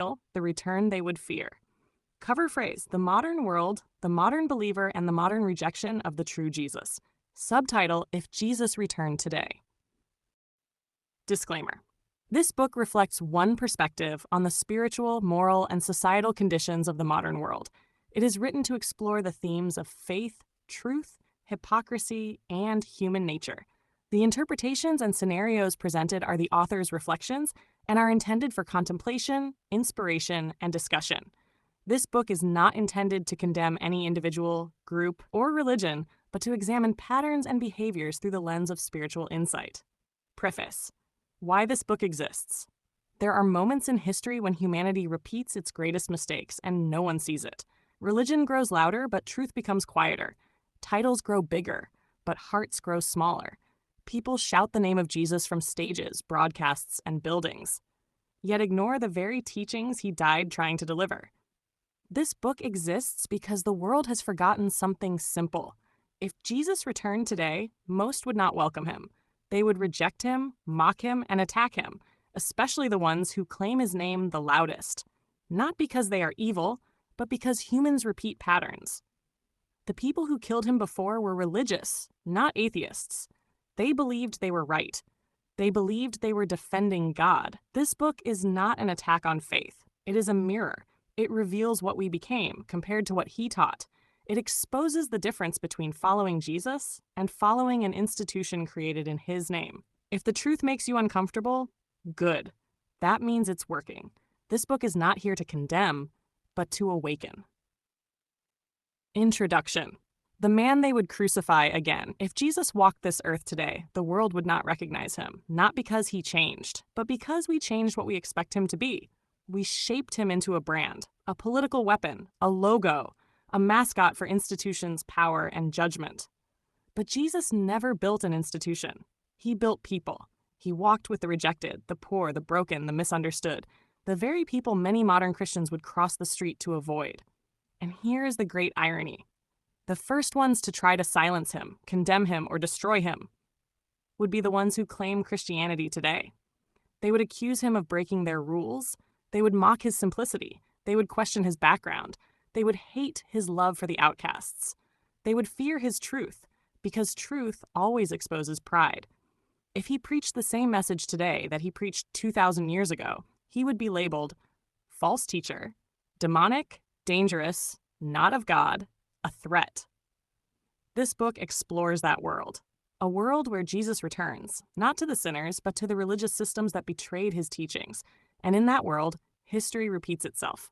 The return they would fear. Cover phrase, the modern world, the modern believer, and the modern rejection of the true Jesus. Subtitle, if Jesus returned today. Disclaimer. This book reflects one perspective on the spiritual, moral, and societal conditions of the modern world. It is written to explore the themes of faith, truth, hypocrisy, and human nature. The interpretations and scenarios presented are the author's reflections and are intended for contemplation, inspiration, and discussion. This book is not intended to condemn any individual, group, or religion, but to examine patterns and behaviors through the lens of spiritual insight. Preface. Why this book exists. There are moments in history when humanity repeats its greatest mistakes and no one sees it. Religion grows louder, but truth becomes quieter. Titles grow bigger, but hearts grow smaller. People shout the name of Jesus from stages, broadcasts, and buildings, yet ignore the very teachings he died trying to deliver. This book exists because the world has forgotten something simple. If Jesus returned today, most would not welcome him. They would reject him, mock him, and attack him, especially the ones who claim his name the loudest. Not because they are evil, but because humans repeat patterns. The people who killed him before were religious, not atheists. They believed they were right. They believed they were defending God. This book is not an attack on faith. It is a mirror. It reveals what we became compared to what he taught. It exposes the difference between following Jesus and following an institution created in his name. If the truth makes you uncomfortable, good. That means it's working. This book is not here to condemn, but to awaken. Introduction. The man they would crucify again. If Jesus walked this earth today, the world would not recognize him, not because he changed, but because we changed what we expect him to be. We shaped him into a brand, a political weapon, a logo, a mascot for institutions' power and judgment. But Jesus never built an institution. He built people. He walked with the rejected, the poor, the broken, the misunderstood, the very people many modern Christians would cross the street to avoid. And here is the great irony. The first ones to try to silence him, condemn him, or destroy him would be the ones who claim Christianity today. They would accuse him of breaking their rules. They would mock his simplicity. They would question his background. They would hate his love for the outcasts. They would fear his truth, because truth always exposes pride. If he preached the same message today that he preached 2,000 years ago, he would be labeled false teacher, demonic, dangerous, not of God, a threat. This book explores that world, a world where Jesus returns, not to the sinners, but to the religious systems that betrayed his teachings. And in that world, history repeats itself.